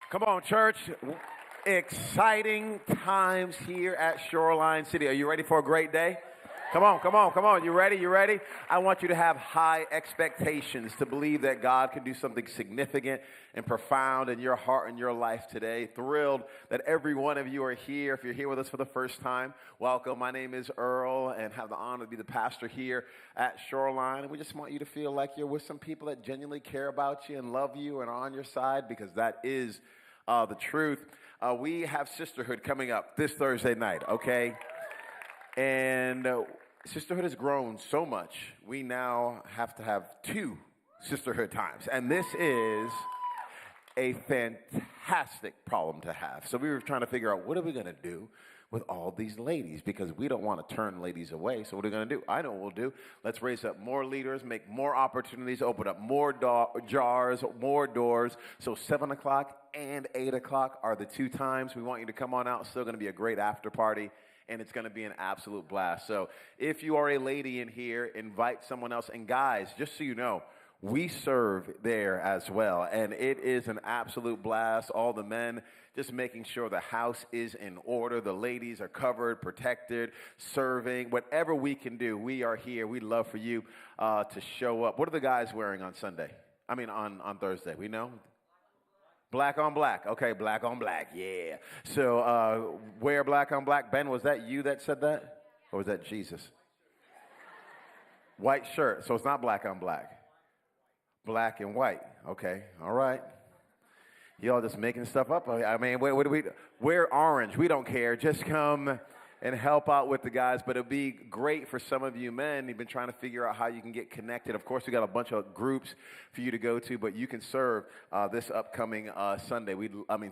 Come on, church. Exciting times here at Shoreline City. Are you ready for a great day? Come on, come on, come on. You ready? You ready? I want you to have high expectations, to believe that God can do something significant and profound in your heart and your life today. Thrilled that every one of you are here. If you're here with us for the first time, welcome. My name is Earl and have the honor to be the pastor here at Shoreline. And we just want you to feel like you're with some people that genuinely care about you and love you and are on your side, because that is the truth. We have sisterhood coming up this Thursday night, okay? And sisterhood has grown so much, we now have to have two sisterhood times. And this is a fantastic problem to have. So we were trying to figure out, what are we going to do with all these ladies? Because we don't want to turn ladies away. So what are we going to do? I know what we'll do. Let's raise up more leaders, make more opportunities, open up more jars, more doors. So 7 o'clock and 8 o'clock are the two times. We want you to come on out. It's still going to be a great after party, and it's going to be an absolute blast. So if you are a lady in here, invite someone else. And guys, just so you know, we serve there as well, and it is an absolute blast. All the men just making sure the house is in order. The ladies are covered, protected, serving. Whatever we can do, we are here. We'd love for you to show up. What are the guys wearing on Sunday? I mean, on Thursday. We know? Black on black. Okay, black on black. Yeah. So wear black on black. Ben, was that you that said that? Or was that Jesus? White shirt. So it's not black on black. Black and white. Okay. All right. Y'all just making stuff up. I mean, what do we? Wear orange. We don't care. Just come and help out with the guys. But it'll be great for some of you men. You've been trying to figure out how you can get connected. Of course, we got a bunch of groups for you to go to, but you can serve this upcoming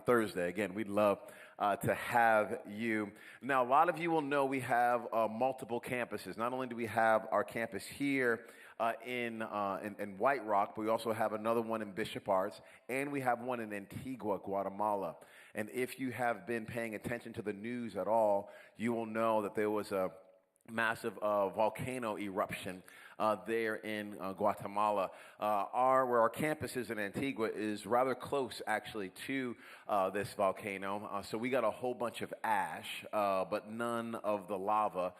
Thursday. Again, we'd love to have you. Now, a lot of you will know we have multiple campuses. Not only do we have our campus here in White Rock, but we also have another one in Bishop Arts, and we have one in Antigua, Guatemala. And if you have been paying attention to the news at all, you will know that there was a massive volcano eruption there in Guatemala. Where our campus is in Antigua is rather close, actually, to this volcano. So we got a whole bunch of ash, but none of the lava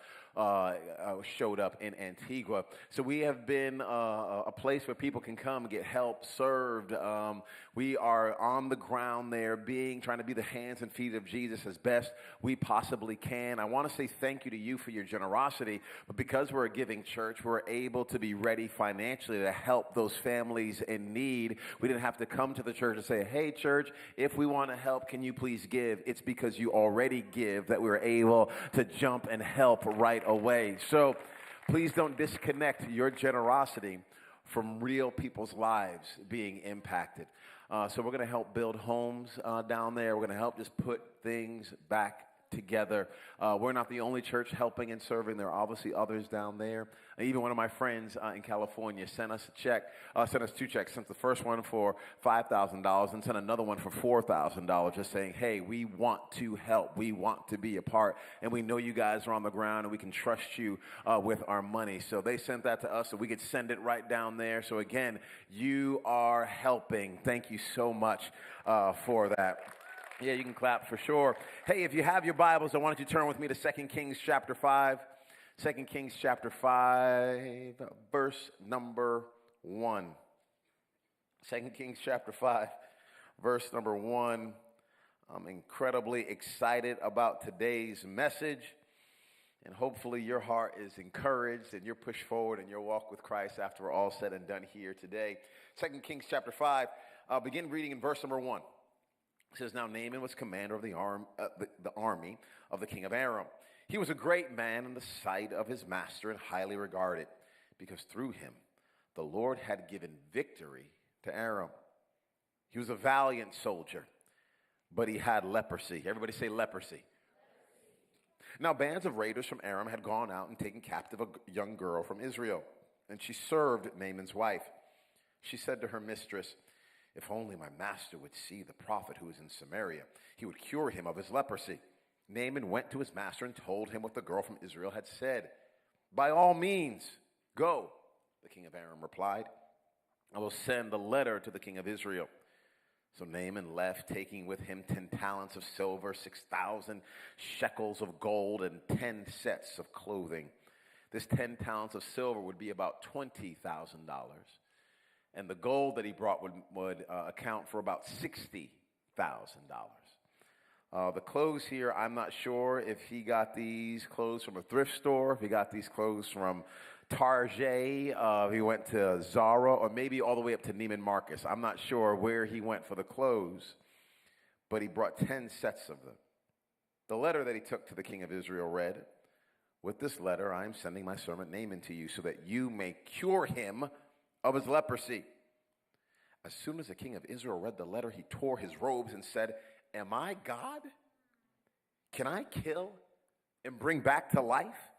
showed up in Antigua. So we have been a place where people can come get help served. We are on the ground there, trying to be the hands and feet of Jesus as best we possibly can. I want to say thank you to you for your generosity, but because we're a giving church, we're able to be ready financially to help those families in need. We didn't have to come to the church and say, hey, church, if we want to help, can you please give? It's because you already give that we were able to jump and help right away. So please don't disconnect your generosity from real people's lives being impacted. So we're going to help build homes down there. We're going to help just put things back together. We're not the only church helping and serving. There are obviously others down there. Even one of my friends in California sent us two checks. Sent the first one for $5,000 and sent another one for $4,000, just saying, hey, we want to help. We want to be a part. And we know you guys are on the ground and we can trust you with our money. So they sent that to us so we could send it right down there. So again, you are helping. Thank you so much for that. Yeah, you can clap for sure. Hey, if you have your Bibles, I want you to turn with me to 2 Kings chapter 5. 2 Kings chapter 5, verse number 1. 2 Kings chapter 5, verse number 1. I'm incredibly excited about today's message, and hopefully your heart is encouraged and you're pushed forward in your walk with Christ after we're all said and done here today. 2 Kings chapter 5, begin reading in verse number 1. It says, now Naaman was commander of the army of the king of Aram. He was a great man in the sight of his master and highly regarded, because through him the Lord had given victory to Aram. He was a valiant soldier, but he had leprosy. Everybody say leprosy. Now bands of raiders from Aram had gone out and taken captive a young girl from Israel, and she served Naaman's wife. She said to her mistress, if only my master would see the prophet who is in Samaria, he would cure him of his leprosy. Naaman went to his master and told him what the girl from Israel had said. By all means, go, the king of Aram replied. I will send a letter to the king of Israel. So Naaman left, taking with him 10 talents of silver, 6,000 shekels of gold, and 10 sets of clothing. This 10 talents of silver would be about $20,000. And the gold that he brought would account for about $60,000. The clothes here, I'm not sure if he got these clothes from a thrift store, if he got these clothes from Target, he went to Zara, or maybe all the way up to Neiman Marcus. I'm not sure where he went for the clothes, but he brought 10 sets of them. The letter that he took to the king of Israel read, "With this letter I am sending my servant Naaman to you so that you may cure him of his leprosy." As soon as the king of Israel read the letter, he tore his robes and said, "Am I God? Can I kill and bring back to life?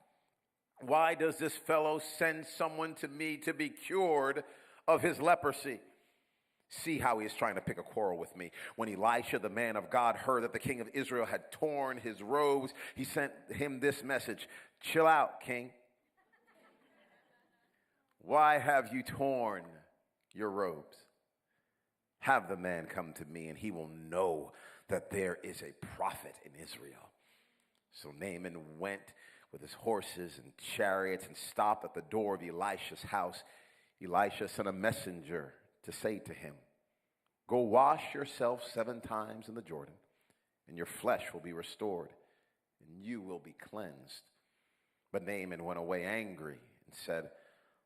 Why does this fellow send someone to me to be cured of his leprosy? See how he is trying to pick a quarrel with me." When Elisha, the man of God, heard that the king of Israel had torn his robes, he sent him this message: "Chill out, king. Why have you torn your robes? Have the man come to me, and he will know that there is a prophet in Israel." So Naaman went with his horses and chariots and stopped at the door of Elisha's house. Elisha sent a messenger to say to him, "Go wash yourself 7 times in the Jordan, and your flesh will be restored, and you will be cleansed." But Naaman went away angry and said,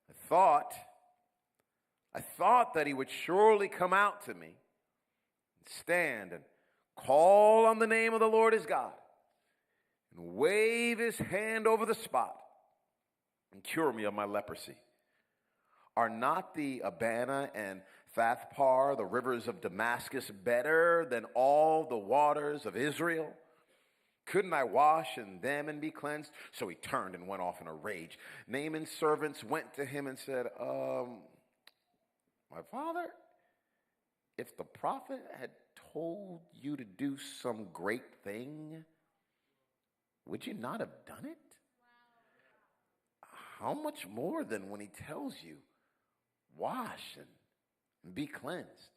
I thought that he would surely come out to me and stand and call on the name of the Lord his God and wave his hand over the spot and cure me of my leprosy. Are not the Abana and Phathpar, the rivers of Damascus, better than all the waters of Israel? Couldn't I wash in them and be cleansed?" So he turned and went off in a rage. Naaman's servants went to him and said, "My father, if the prophet had told you to do some great thing, would you not have done it? How much more than when he tells you, wash and be cleansed?"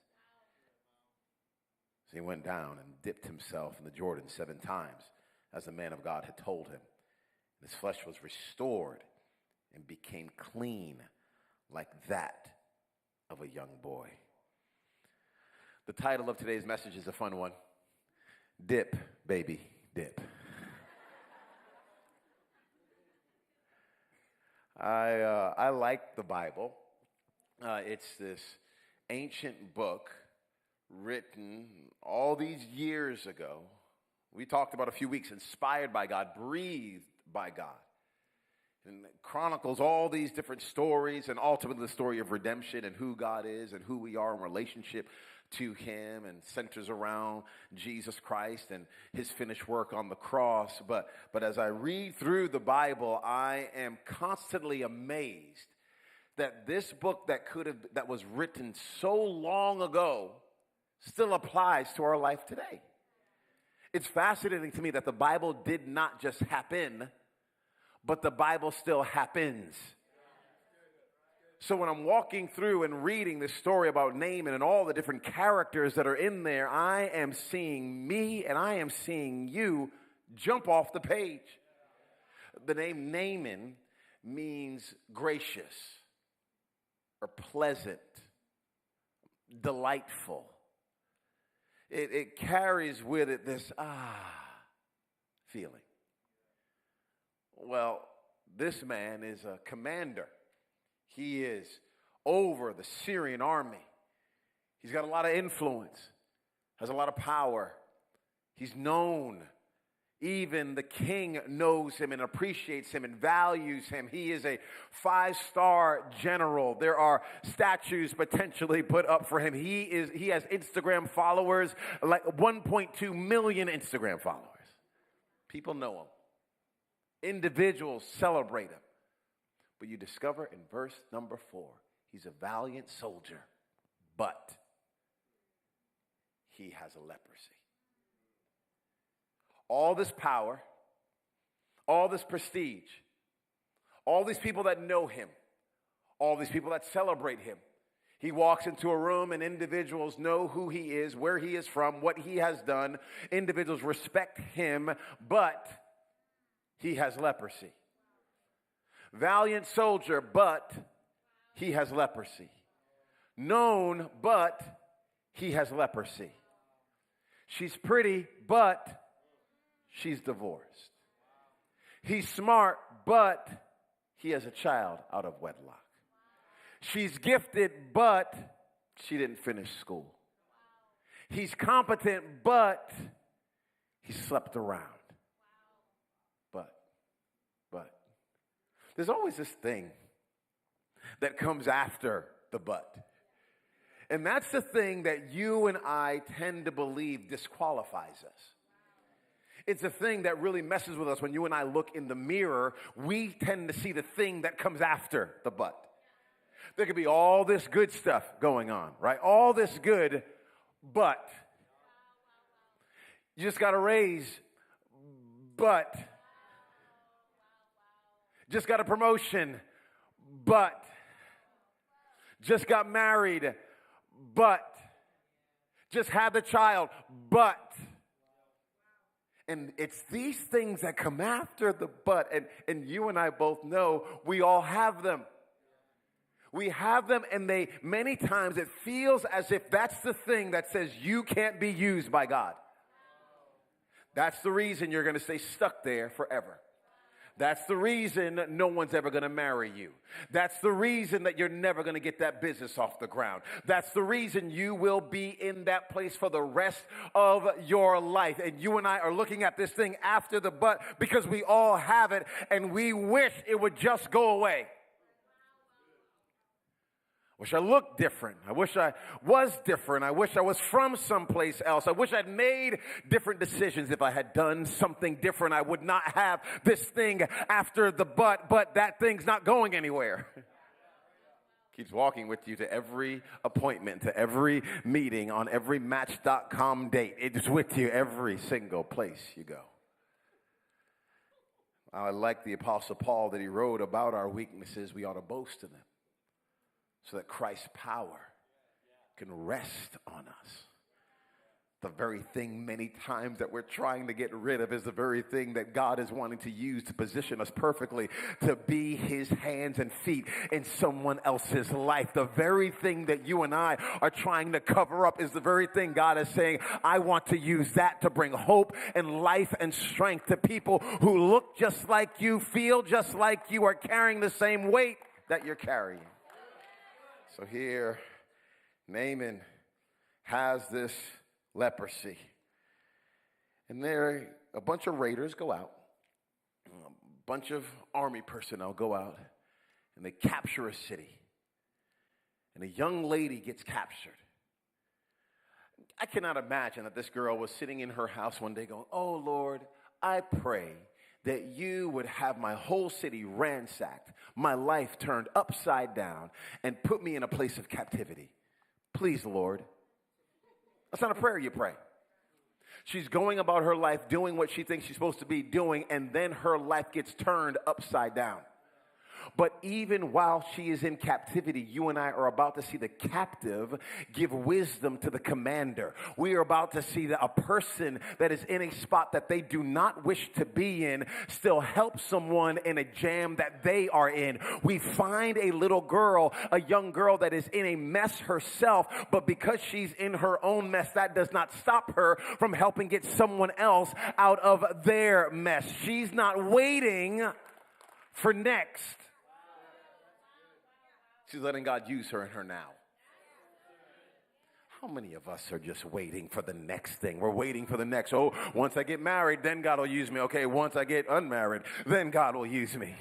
So he went down and dipped himself in the Jordan 7 times, as the man of God had told him. His flesh was restored and became clean like that of a young boy. The title of today's message is a fun one. Dip, baby, dip. I like the Bible. It's this ancient book written all these years ago. We talked about a few weeks, inspired by God, breathed by God. And it chronicles all these different stories and ultimately the story of redemption and who God is and who we are in relationship to him, and centers around Jesus Christ and his finished work on the cross. But as I read through the Bible, I am constantly amazed that this book that was written so long ago still applies to our life today. It's fascinating to me that the Bible did not just happen, but the Bible still happens. So when I'm walking through and reading this story about Naaman and all the different characters that are in there, I am seeing me and I am seeing you jump off the page. The name Naaman means gracious or pleasant, delightful. It carries with it this feeling. Well, this man is a commander. He is over the Syrian army. He's got a lot of influence, has a lot of power. He's known. Even the king knows him and appreciates him and values him. He is a 5-star general. There are statues potentially put up for him. He has Instagram followers, like 1.2 million Instagram followers. People know him. Individuals celebrate him. But you discover in verse number 4, he's a valiant soldier, but he has a leprosy. All this power, all this prestige, all these people that know him, all these people that celebrate him, He walks into a room and individuals know who he is, where he is from, what he has done. Individuals respect him, but he has leprosy. Valiant soldier, but he has leprosy. Known, but he has leprosy. She's pretty, but she's divorced. He's smart, but he has a child out of wedlock. She's gifted, but she didn't finish school. He's competent, but he slept around. But. There's always this thing that comes after the but. And that's the thing that you and I tend to believe disqualifies us. It's a thing that really messes with us. When you and I look in the mirror, we tend to see the thing that comes after the but. There could be all this good stuff going on, right? All this good, but you just got a raise, but just got a promotion, but just got married, but just had the child, but. And it's these things that come after the but, and you and I both know we all have them. We have them, and many times it feels as if that's the thing that says you can't be used by God. That's the reason you're going to stay stuck there forever. That's the reason no one's ever going to marry you. That's the reason that you're never going to get that business off the ground. That's the reason you will be in that place for the rest of your life. And you and I are looking at this thing after the but because we all have it, and we wish it would just go away. Wish I looked different. I wish I was different. I wish I was from someplace else. I wish I'd made different decisions. If I had done something different, I would not have this thing after the but that thing's not going anywhere. Keeps walking with you to every appointment, to every meeting, on every Match.com date. It's with you every single place you go. I like the Apostle Paul that he wrote about our weaknesses. We ought to boast in them, so that Christ's power can rest on us. The very thing many times that we're trying to get rid of is the very thing that God is wanting to use to position us perfectly to be his hands and feet in someone else's life. The very thing that you and I are trying to cover up is the very thing God is saying, I want to use that to bring hope and life and strength to people who look just like you, feel just like you, are carrying the same weight that you're carrying. So here, Naaman has this leprosy. And there, a bunch of raiders go out. A bunch of army personnel go out, and they capture a city. And a young lady gets captured. I cannot imagine that this girl was sitting in her house one day going, oh, Lord, I pray that you would have my whole city ransacked, my life turned upside down, and put me in a place of captivity. Please, Lord. That's not a prayer you pray. She's going about her life doing what she thinks she's supposed to be doing, and then her life gets turned upside down. But even while she is in captivity, you and I are about to see the captive give wisdom to the commander. We are about to see that a person that is in a spot that they do not wish to be in still help someone in a jam that they are in. We find a little girl, a young girl that is in a mess herself, but because she's in her own mess, that does not stop her from helping get someone else out of their mess. She's not waiting for next. She's letting God use her in her now. How many of us are just waiting for the next thing? We're waiting for the next. Oh, once I get married, then God will use me. Okay, once I get unmarried, then God will use me.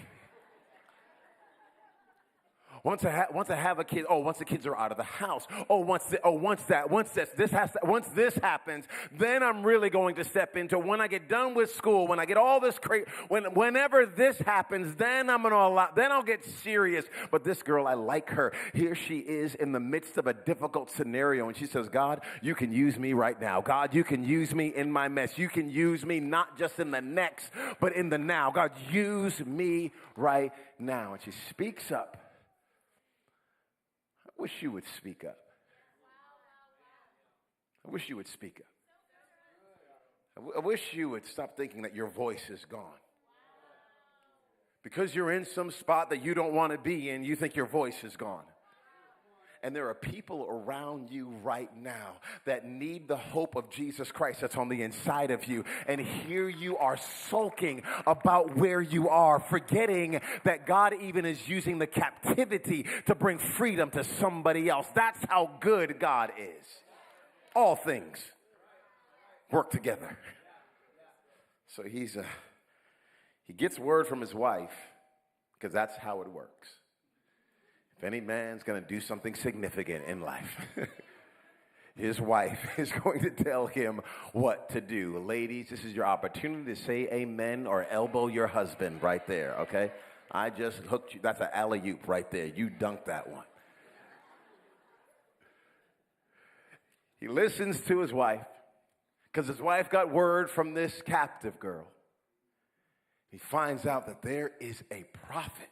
Once I have a kid, once the kids are out of the house, once this happens, then I'm really going to step into, when I get done with school, when I get all this whenever this happens, then I'll get serious. But this girl, I like her. Here she is in the midst of a difficult scenario, and she says, God, you can use me right now. God, you can use me in my mess. You can use me not just in the next, but in the now. God, use me right now. And she speaks up. wish you would speak up. I wish you would speak up. I wish you would stop thinking that your voice is gone. Because you're in some spot that you don't want to be in, you think your voice is gone. And there are people around you right now that need the hope of Jesus Christ that's on the inside of you. And here you are sulking about where you are, forgetting that God even is using the captivity to bring freedom to somebody else. That's how good God is. All things work together. So he gets word from his wife, because that's how it works. If any man's going to do something significant in life, his wife is going to tell him what to do. Ladies, this is your opportunity to say amen or elbow your husband right there, okay? I just hooked you. That's an alley-oop right there. You dunked that one. He listens to his wife because his wife got word from this captive girl. He finds out that there is a prophet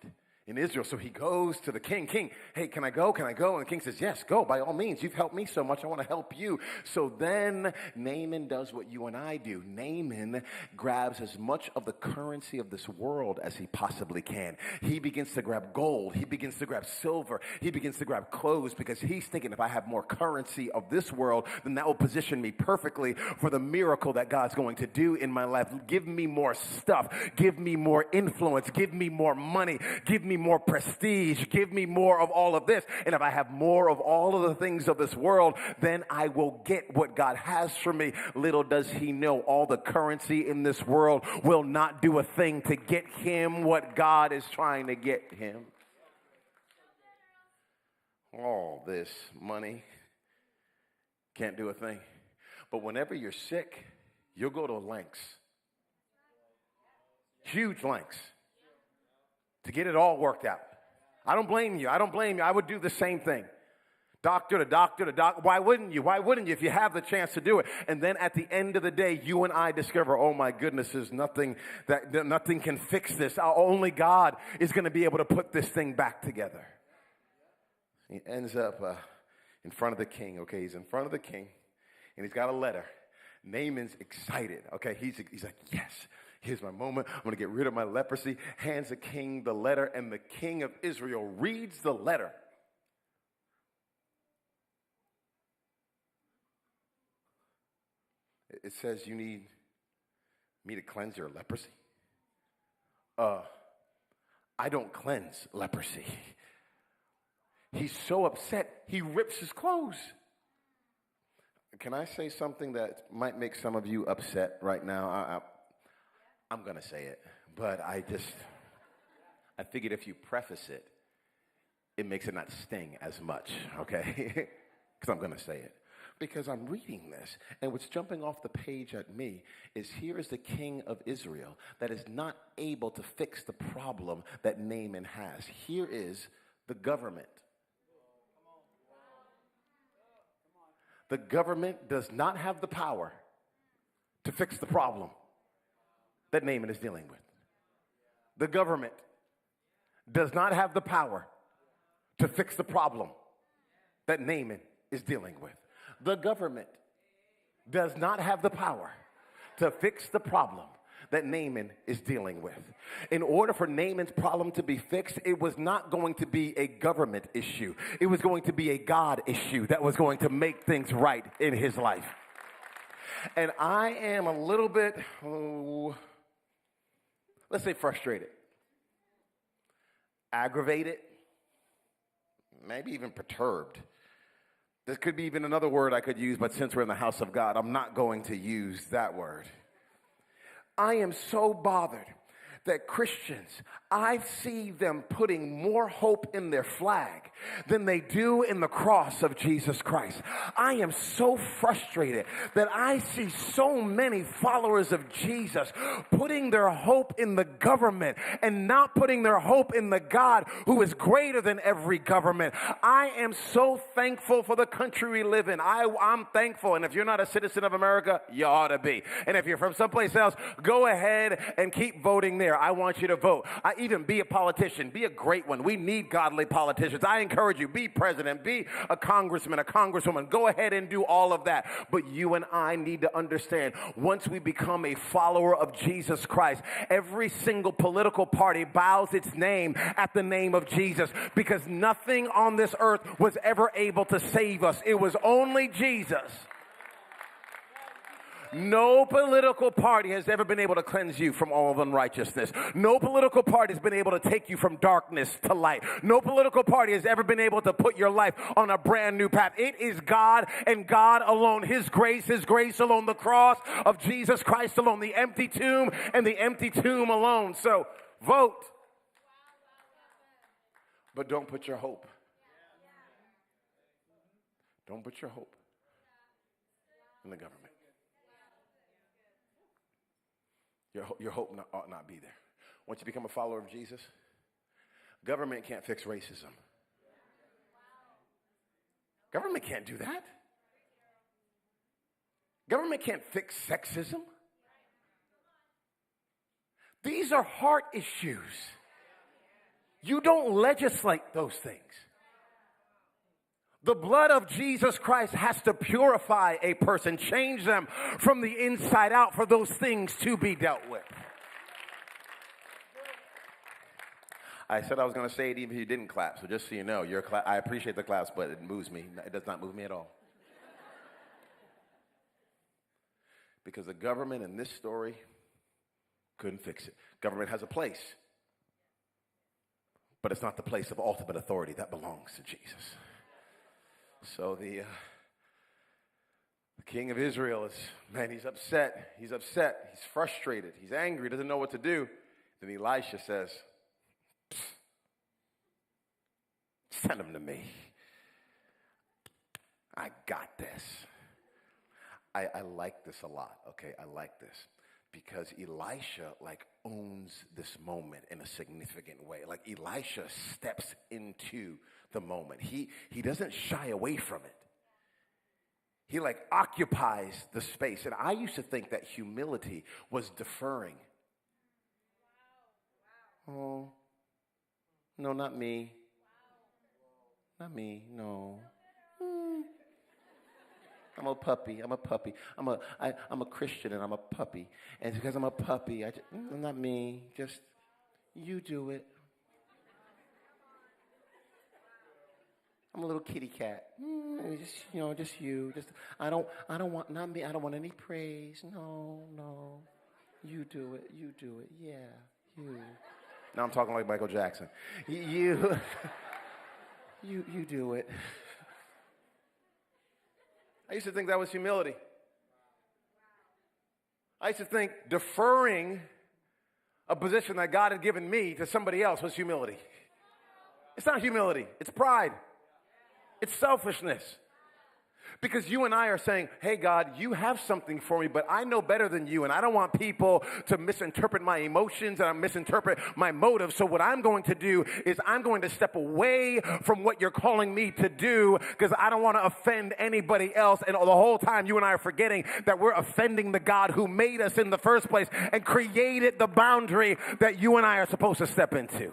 in Israel. So he goes to the king. King, hey, can I go? Can I go? And the king says, yes, go. By all means. You've helped me so much. I want to help you. So then Naaman does what you and I do. Naaman grabs as much of the currency of this world as he possibly can. He begins to grab gold. He begins to grab silver. He begins to grab clothes because he's thinking if I have more currency of this world, then that will position me perfectly for the miracle that God's going to do in my life. Give me more stuff. Give me more influence. Give me more money. Give me more prestige. Give me more of all of this. And if I have more of all of the things of this world, then I will get what God has for me. Little does he know, all the currency in this world will not do a thing to get him what God is trying to get him. All this money can't do a thing. But whenever you're sick, you'll go to lengths. Huge lengths. To get it all worked out. I don't blame you. I don't blame you. I would do the same thing. Doctor to doctor to doctor. Why wouldn't you? Why wouldn't you if you have the chance to do it? And then at the end of the day, you and I discover, oh my goodness, there's nothing can fix this. Only God is going to be able to put this thing back together. He ends up in front of the king. Okay, he's in front of the king, and he's got a letter. Naaman's excited. Okay, he's like, yes. Here's my moment. I'm going to get rid of my leprosy. Hands the king the letter, and the king of Israel reads the letter. It says you need me to cleanse your leprosy. I don't cleanse leprosy. He's so upset, he rips his clothes. Can I say something that might make some of you upset right now? I'm going to say it, but I figured if you preface it, it makes it not sting as much, okay? Because I'm going to say it. Because I'm reading this, and what's jumping off the page at me is here is the king of Israel that is not able to fix the problem that Naaman has. Here is the government. The government does not have the power to fix the problem that Naaman is dealing with. The government does not have the power to fix the problem that Naaman is dealing with. The government does not have the power to fix the problem that Naaman is dealing with. In order for Naaman's problem to be fixed, it was not going to be a government issue. It was going to be a God issue that was going to make things right in his life. And I am a little bit, let's say frustrated, aggravated, maybe even perturbed. There could be even another word I could use, but since we're in the house of God, I'm not going to use that word. I am so bothered that Christians, I see them putting more hope in their flag than they do in the cross of Jesus Christ. I am so frustrated that I see so many followers of Jesus putting their hope in the government and not putting their hope in the God who is greater than every government. I am so thankful for the country we live in. I'm thankful, and if you're not a citizen of America, you ought to be. And if you're from someplace else, go ahead and keep voting there. I want you to vote. even be a politician. Be a great one. We need godly politicians. I encourage you, be president, be a congressman, a congresswoman. Go ahead and do all of that. But you and I need to understand, once we become a follower of Jesus Christ, every single political party bows its name at the name of Jesus, because nothing on this earth was ever able to save us. It was only Jesus. No political party has ever been able to cleanse you from all of unrighteousness. No political party has been able to take you from darkness to light. No political party has ever been able to put your life on a brand new path. It is God and God alone. His grace alone, the cross of Jesus Christ alone, the empty tomb and the empty tomb alone. So vote. But don't put your hope. Don't put your hope in the government. Your hope ought not be there. Once you become a follower of Jesus, government can't fix racism. Government can't do that. Government can't fix sexism. These are heart issues. You don't legislate those things. The blood of Jesus Christ has to purify a person, change them from the inside out for those things to be dealt with. I said I was going to say it even if you didn't clap, so just so you know, I appreciate the claps, but it moves me. It does not move me at all. Because the government in this story couldn't fix it. Government has a place, but it's not the place of ultimate authority. That belongs to Jesus. So the king of Israel he's upset. He's frustrated. He's angry. Doesn't know what to do. Then Elisha says, send him to me. I got this. I like this a lot, okay? I like this. Because Elisha, owns this moment in a significant way. Elisha steps into the moment. He doesn't shy away from it. He, occupies the space. And I used to think that humility was deferring. Oh, no, not me. Not me, no. I'm a puppy. I'm a Christian and I'm a puppy. And because I'm a puppy, not me. Just you do it. I'm a little kitty cat. Just you. I don't want, not me. I don't want any praise. No. You do it. Yeah, you. Now I'm talking like Michael Jackson. You do it. I used to think that was humility. I used to think deferring a position that God had given me to somebody else was humility. It's not humility. It's pride. It's selfishness. Because you and I are saying, hey, God, you have something for me, but I know better than you, and I don't want people to misinterpret my emotions and misinterpret my motives. So what I'm going to do is I'm going to step away from what you're calling me to do because I don't want to offend anybody else. And the whole time you and I are forgetting that we're offending the God who made us in the first place and created the boundary that you and I are supposed to step into.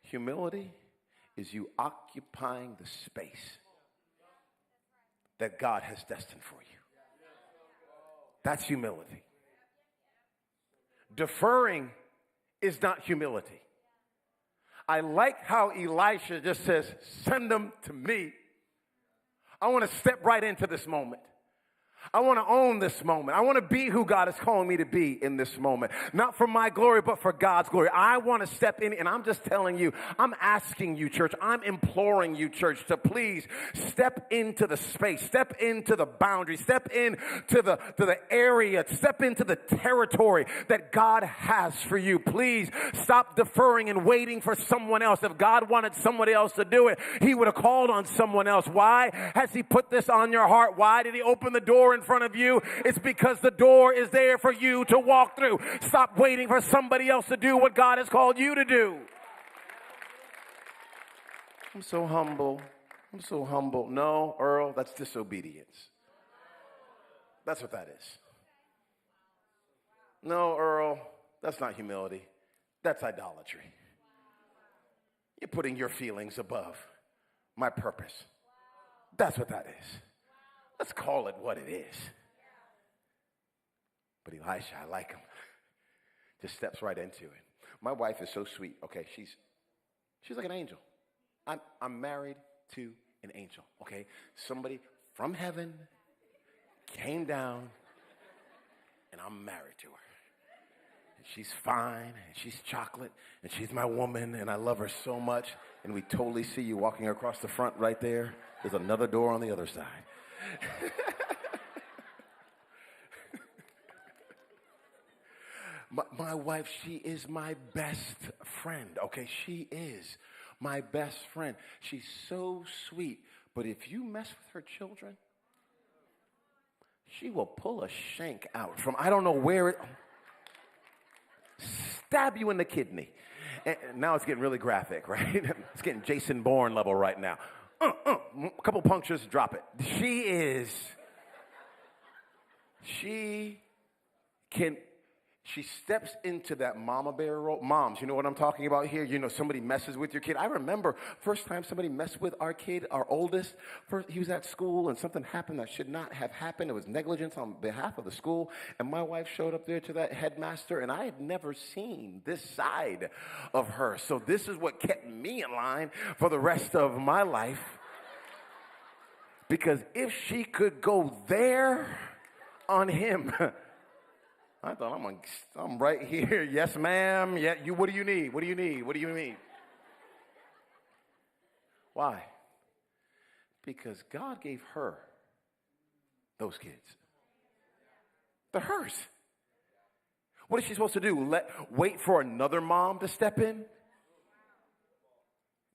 Humility is you occupying the space that God has destined for you. That's humility. Deferring is not humility. I like how Elisha just says, send them to me. I want to step right into this moment. I want to own this moment. I want to be who God is calling me to be in this moment. Not for my glory, but for God's glory. I want to step in, and I'm just telling you, I'm asking you, church, I'm imploring you, church, to please step into the space, step into the boundary, step into the area, step into the territory that God has for you. Please stop deferring and waiting for someone else. If God wanted somebody else to do it, he would have called on someone else. Why has he put this on your heart? Why did he open the door in front of you? It's because the door is there for you to walk through. Stop waiting for somebody else to do what God has called you to do. I'm so humble. No, Earl, that's disobedience. That's what that is. No, Earl, that's not humility. That's idolatry. You're putting your feelings above my purpose. That's what that is. Let's call it what it is. But Elisha, I like him. Just steps right into it. My wife is so sweet. Okay, she's like an angel. I'm married to an angel. Okay, somebody from heaven came down, and I'm married to her. And she's fine, and she's chocolate, and she's my woman, and I love her so much. And we totally see you walking across the front right there. There's another door on the other side. My wife, she is my best friend, okay? She is my best friend. She's so sweet. But if you mess with her children, she will pull a shank out from, I don't know where it, stab you in the kidney. And now it's getting really graphic, right? It's getting Jason Bourne level right now. A couple punctures, drop it. She steps into that mama bear role. Moms, you know what I'm talking about here? You know, somebody messes with your kid. I remember first time somebody messed with our kid, our oldest. First, he was at school and something happened that should not have happened. It was negligence on behalf of the school. And my wife showed up there to that headmaster, and I had never seen this side of her. So this is what kept me in line for the rest of my life. Because if she could go there on him, I thought, I'm right here. Yes, ma'am. Yeah, what do you need? What do you need? What do you need? Why? Because God gave her those kids. They're hers. What is she supposed to do? Wait for another mom to step in?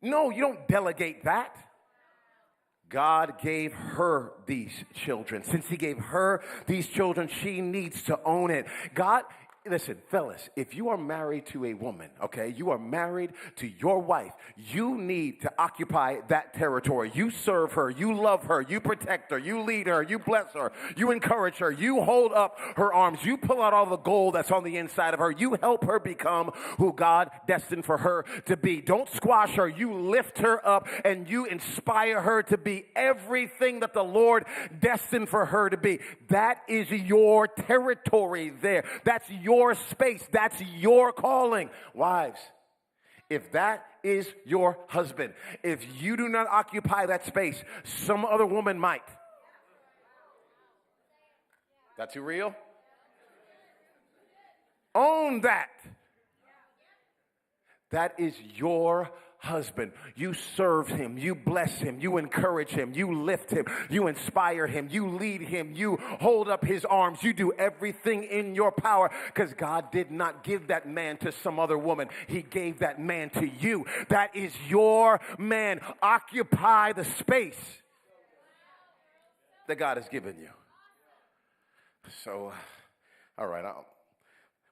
No, you don't delegate that. God gave her these children. Since he gave her these children, she needs to own it. God, listen, fellas, if you are married to a woman, okay, you are married to your wife, you need to occupy that territory. You serve her, you love her, you protect her, you lead her, you bless her, you encourage her, you hold up her arms, you pull out all the gold that's on the inside of her, you help her become who God destined for her to be. Don't squash her, you lift her up and you inspire her to be everything that the Lord destined for her to be. That is your territory there. That's your space. That's your calling. Wives, if that is your husband, if you do not occupy that space, some other woman might. That too real? Own that. That is your husband. You serve him, you bless him, you encourage him, you lift him, you inspire him, you lead him, you hold up his arms, you do everything in your power, because God did not give that man to some other woman. He gave that man to you. That is your man. Occupy the space that God has given you. So, all right,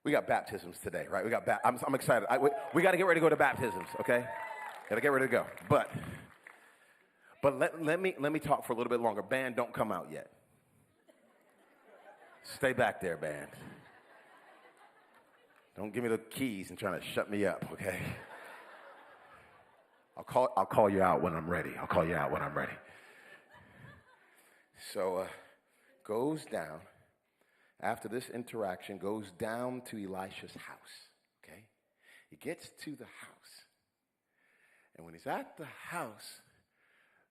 we got baptisms today, right? I'm excited. We got to get ready to go to baptisms, okay? Got to get ready to go. But let me talk for a little bit longer. Band, don't come out yet. Stay back there, band. Don't give me the keys and trying to shut me up, okay? I'll call you out when I'm ready. I'll call you out when I'm ready. So goes down. After this interaction, goes down to Elisha's house, okay? He gets to the house. And when he's at the house,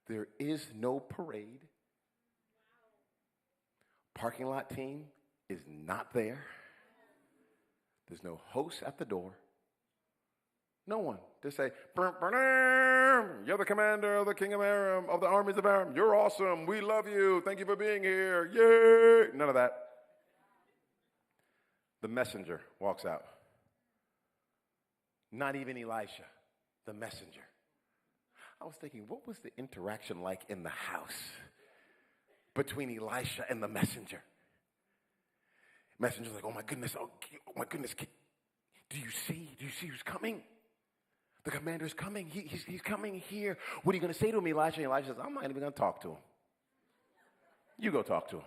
there is no parade. Parking lot team is not there. There's no host at the door. No one. They say, you're the commander of the king of Aram, of the armies of Aram. You're awesome. We love you. Thank you for being here. Yay. None of that. The messenger walks out. Not even Elisha, the messenger. I was thinking, what was the interaction like in the house between Elisha and the messenger? Messenger's like, oh my goodness, do you see who's coming? The commander's coming. He's coming here. What are you going to say to him, Elisha? And Elisha says, I'm not even going to talk to him. You go talk to him.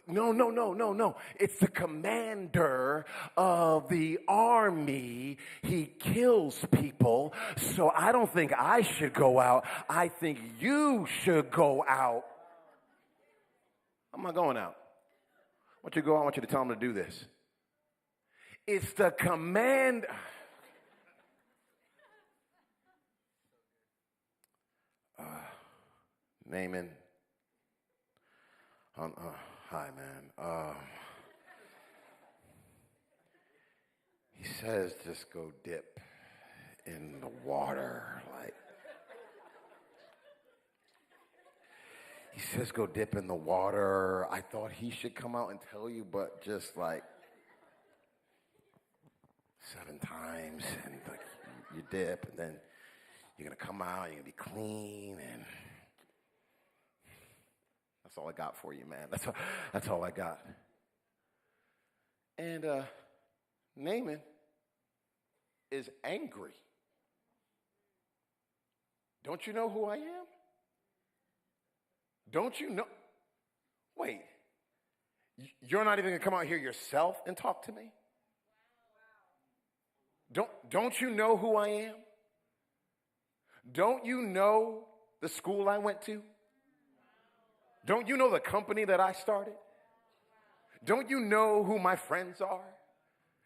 No. It's the commander of the army. He kills people. So I don't think I should go out. I think you should go out. I'm not going out. I want you to go out. I want you to tell him to do this. It's the command. Naaman. Hi, man. He says just go dip in the water. Like, he says go dip in the water. I thought he should come out and tell you, but just like 7 times, and like you dip, and then you're gonna come out, you're gonna be clean, and that's all I got for you, man. That's all I got. And Naaman is angry. Don't you know who I am? Don't you know? Wait, you're not even gonna come out here yourself and talk to me? Don't you know who I am? Don't you know the school I went to? Don't you know the company that I started? Don't you know who my friends are?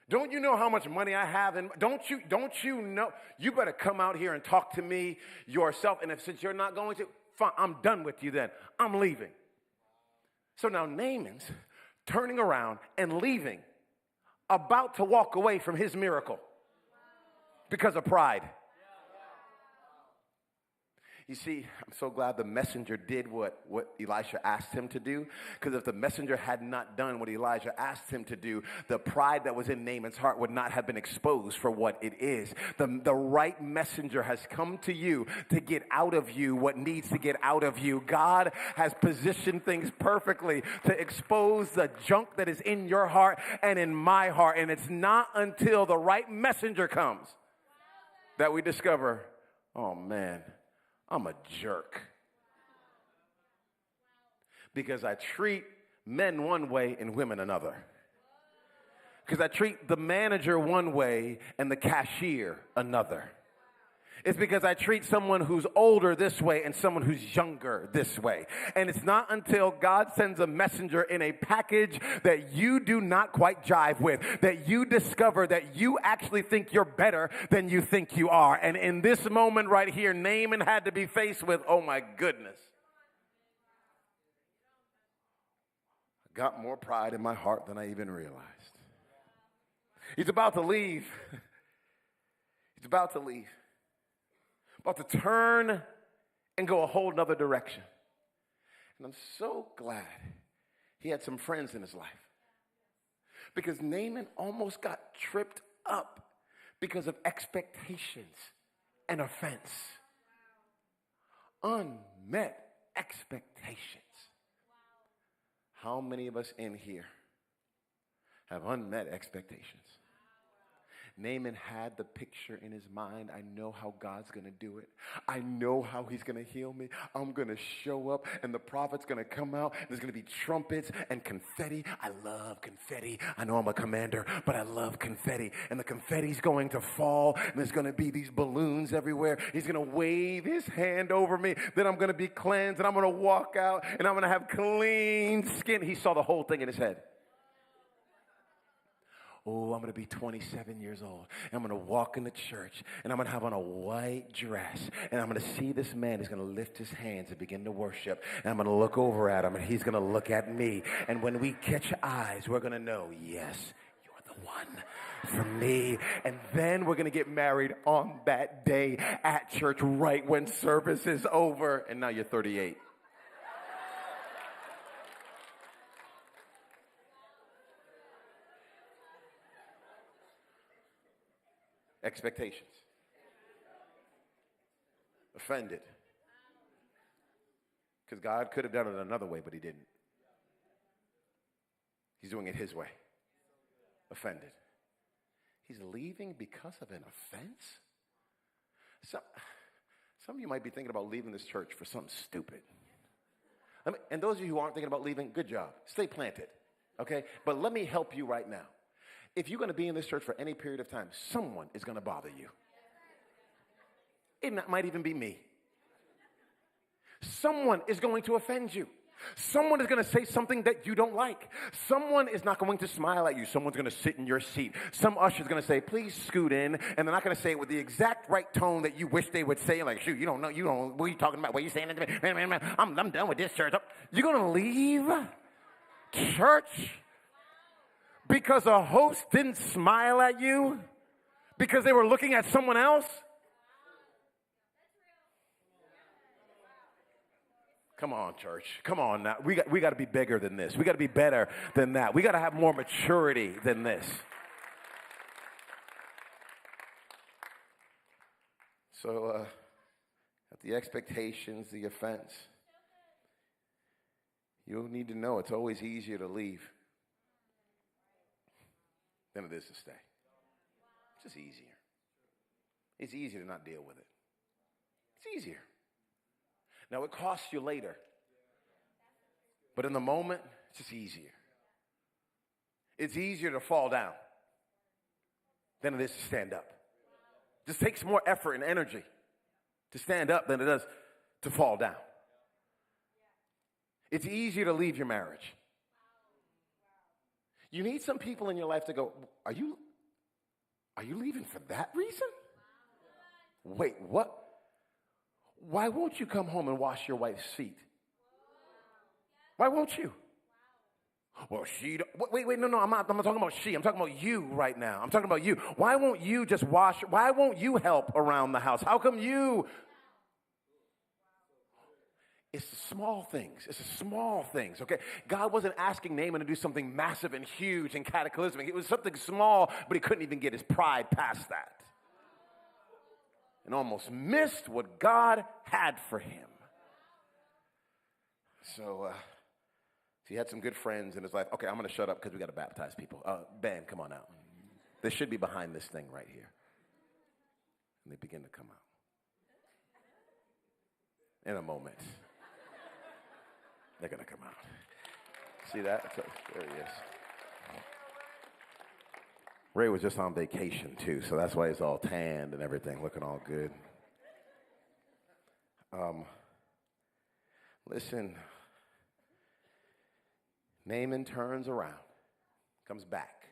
Don't you know how much money I have? And don't you know? You better come out here and talk to me yourself. And since you're not going to, fine, I'm done with you then. I'm leaving. So now Naaman's turning around and leaving, about to walk away from his miracle because of pride. You see, I'm so glad the messenger did what Elisha asked him to do, because if the messenger had not done what Elijah asked him to do, the pride that was in Naaman's heart would not have been exposed for what it is. The right messenger has come to you to get out of you what needs to get out of you. God has positioned things perfectly to expose the junk that is in your heart and in my heart, and it's not until the right messenger comes that we discover, oh man, I'm a jerk. Because I treat men one way and women another. Because I treat the manager one way and the cashier another. It's because I treat someone who's older this way and someone who's younger this way. And it's not until God sends a messenger in a package that you do not quite jive with, that you discover that you actually think you're better than you think you are. And in this moment right here, Naaman had to be faced with, oh my goodness. I got more pride in my heart than I even realized. He's about to leave. He's about to leave. About to turn and go a whole nother direction. And I'm so glad he had some friends in his life. Because Naaman almost got tripped up because of expectations and offense. Unmet expectations. How many of us in here have unmet expectations? Naaman had the picture in his mind. I know how God's going to do it. I know how he's going to heal me. I'm going to show up, and the prophet's going to come out. There's going to be trumpets and confetti. I love confetti. I know I'm a commander, but I love confetti. And the confetti's going to fall, and there's going to be these balloons everywhere. He's going to wave his hand over me. Then I'm going to be cleansed, and I'm going to walk out, and I'm going to have clean skin. He saw the whole thing in his head. Oh, I'm going to be 27 years old. And I'm going to walk in the church, and I'm going to have on a white dress. And I'm going to see this man. He's going to lift his hands and begin to worship. And I'm going to look over at him, and he's going to look at me. And when we catch eyes, we're going to know, yes, you're the one for me. And then we're going to get married on that day at church right when service is over. And now you're 38. Expectations. Offended. Because God could have done it another way, but he didn't. He's doing it his way. Offended. He's leaving because of an offense? Some of you might be thinking about leaving this church for something stupid. And those of you who aren't thinking about leaving, good job. Stay planted, okay? But let me help you right now. If you're going to be in this church for any period of time, someone is going to bother you. It might even be me. Someone is going to offend you. Someone is going to say something that you don't like. Someone is not going to smile at you. Someone's going to sit in your seat. Some usher is going to say, please scoot in. And they're not going to say it with the exact right tone that you wish they would say. Like, shoot, you don't know. What are you talking about? What are you saying to me? I'm done with this church. You're going to leave church because a host didn't smile at you? Because they were looking at someone else? Come on, church. Come on now. We got to be bigger than this. We got to be better than that. We got to have more maturity than this. So, at the expectations, the offense, you'll need to know it's always easier to leave than it is to stay. It's just easier. It's easier to not deal with it. It's easier. Now, it costs you later. But in the moment, it's just easier. It's easier to fall down than it is to stand up. It just takes more effort and energy to stand up than it does to fall down. It's easier to leave your marriage. You need some people in your life to go, are you leaving for that reason? Wait, what? Why won't you come home and wash your wife's feet? Why won't you? Well, she don't. Wait, no, I'm not talking about she. I'm talking about you right now. I'm talking about you. Why won't you just wash? Why won't you help around the house? How come you? It's the small things. It's the small things, okay? God wasn't asking Naaman to do something massive and huge and cataclysmic. It was something small, but he couldn't even get his pride past that. And almost missed what God had for him. So he had some good friends in his life. Okay, I'm going to shut up because we got to baptize people. Ben, come on out. They should be behind this thing right here. And they begin to come out. In a moment. They're going to come out. See that? There he is. Ray was just on vacation, too, so that's why he's all tanned and everything, looking all good. Listen, Naaman turns around, comes back.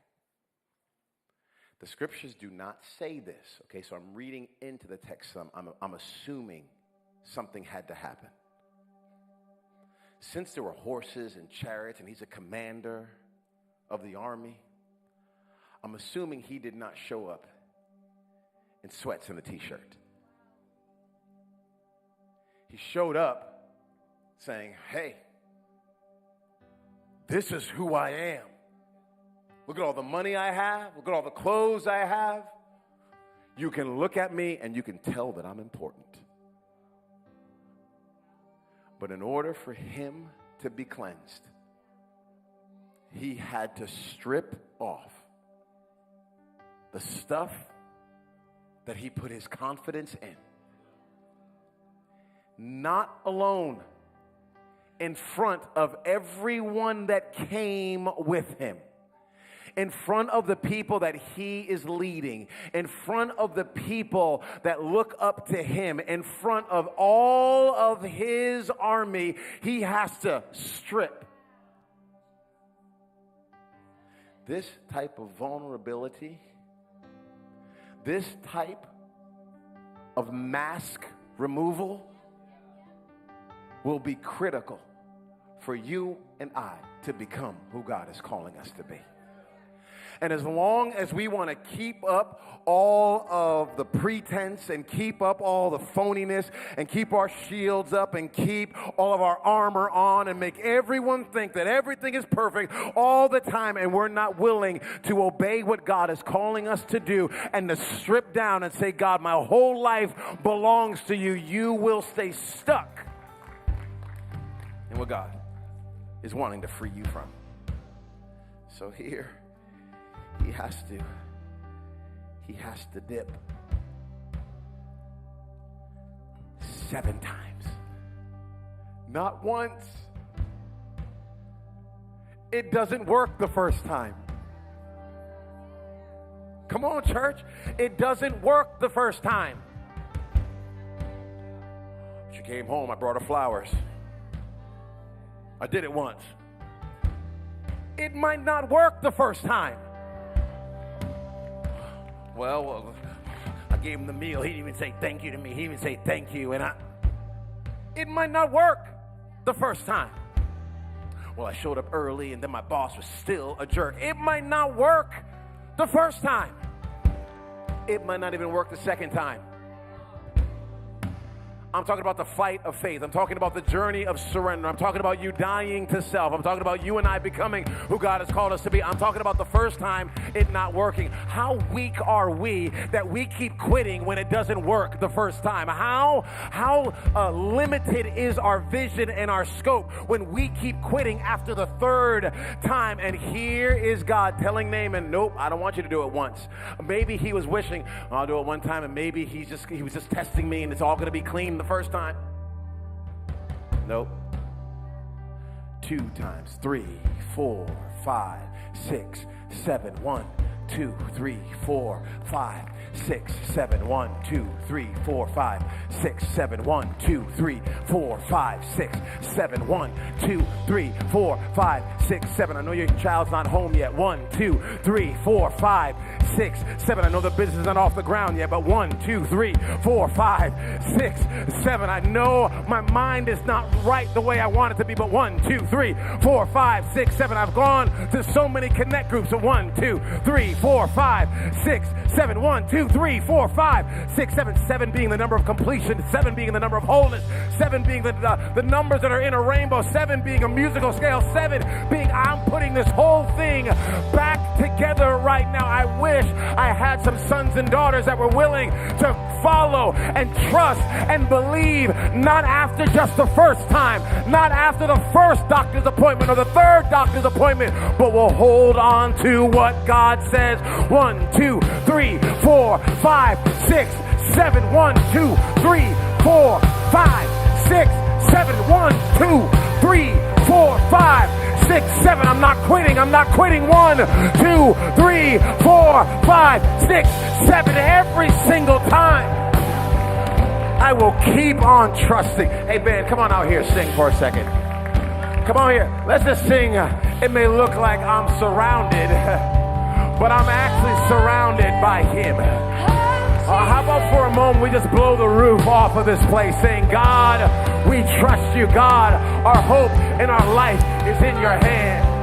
The scriptures do not say this, okay, so I'm reading into the text. I'm assuming something had to happen. Since there were horses and chariots, and he's a commander of the army, I'm assuming he did not show up in sweats and a t-shirt. He showed up saying, hey, this is who I am. Look at all the money I have. Look at all the clothes I have. You can look at me and you can tell that I'm important. But in order for him to be cleansed, he had to strip off the stuff that he put his confidence in. Not alone, in front of everyone that came with him, in front of the people that he is leading, in front of the people that look up to him, in front of all of his army, he has to strip. This type of vulnerability, this type of mask removal will be critical for you and I to become who God is calling us to be. And as long as we want to keep up all of the pretense and keep up all the phoniness and keep our shields up and keep all of our armor on and make everyone think that everything is perfect all the time, and we're not willing to obey what God is calling us to do and to strip down and say, God, my whole life belongs to you, you will stay stuck in what God is wanting to free you from. So here, he has to dip 7 times. Not once, it doesn't work the first time. Come on, church. It doesn't work the first time. She came home. I brought her flowers. I did it once. It might not work the first time. Well, I gave him the meal. He didn't even say thank you to me. He didn't even say thank you. It might not work the first time. Well, I showed up early and then my boss was still a jerk. It might not work the first time. It might not even work the second time. I'm talking about the fight of faith. I'm talking about the journey of surrender. I'm talking about you dying to self. I'm talking about you and I becoming who God has called us to be. I'm talking about the first time it not working. How weak are we that we keep quitting when it doesn't work the first time? How limited is our vision and our scope when we keep quitting after the third time? And here is God telling Naaman, nope, I don't want you to do it once. Maybe he was wishing, I'll do it one time, and maybe he was just testing me and it's all going to be clean the first time. Nope. 2 times, 3, 4, 5, 6, 7, 1, 2, 3, 4, 5, 6, 7, 1, 2, 3, 4, 5, 6, 7, 1, 2, 3, 4, 5, 6, 7, 1, 2, 3, 4, 5, 6, 7. I know your child's not home yet. 1, 2, 3, 4, 5, 6, 7. I know the business is not off the ground yet, but 1, 2, 3, 4, 5, 6, 7. I know my mind is not right the way I want it to be, but 1, 2, 3, 4, 5, 6, 7. I've gone to so many connect groups. So 1, 2, 3, 4, 5, 6, 7. 1, 2, 3, 4, 5, 6, 7. 7 being the number of completion, 7 being the number of wholeness, 7 being the numbers that are in a rainbow, 7 being a musical scale, 7 being I'm putting this whole thing back together right now. I wish I had some sons and daughters that were willing to follow and trust and believe, not after just the first time, not after the first doctor's appointment or the third doctor's appointment, but will hold on to what God says. 1, 2, 3, 4, 5, 6, 7. 1, 2, 3, 4, 5, 6, 7. 1, 2, 3, 4, 5, 6, 7. I'm not quitting. I'm not quitting. 1, 2, 3, 4, 5, 6, 7. Every single time. I will keep on trusting. Hey, band, come on out here. Sing for a second. Come on here. Let's just sing. It may look like I'm surrounded, but I'm actually surrounded by Him. How about for a moment we just blow the roof off of this place saying, God, we trust you. God, our hope and our life is in your hand.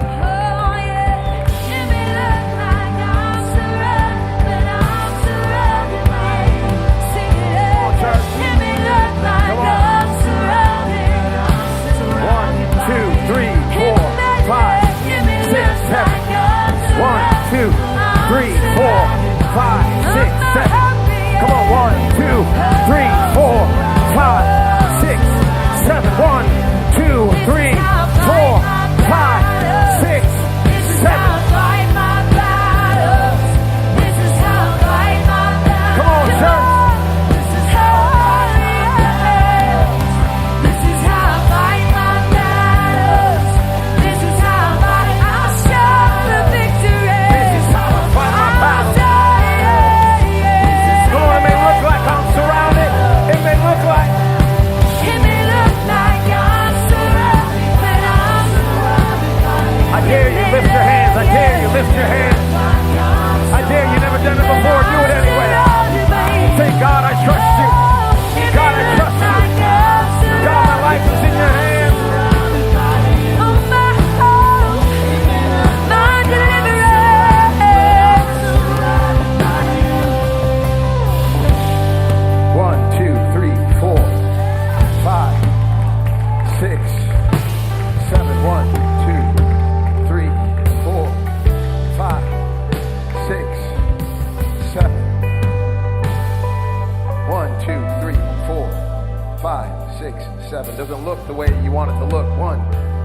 Doesn't look the way you want it to look. 1,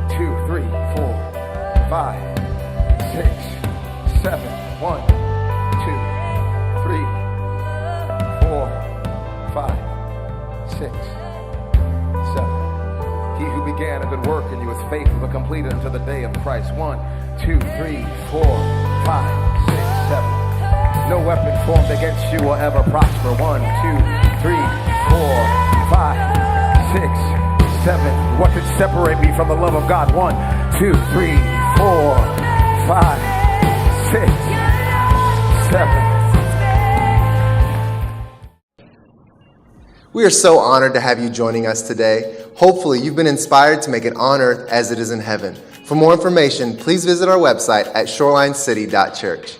2, 3, 4, 5, 6, 7. 1, 2, 3, 4, 5, 6, 7. He who began a good work in you is faithful to complete it until the day of Christ. 1, 2, 3, 4, 5, 6, 7. No weapon formed against you will ever prosper. 1, 2, 3, 4, 5, 6, 7. What could separate me from the love of God? 1, 2, 3, 4, 5, 6, 7. We are so honored to have you joining us today. Hopefully, you've been inspired to make it on earth as it is in heaven. For more information, please visit our website at shorelinecity.church.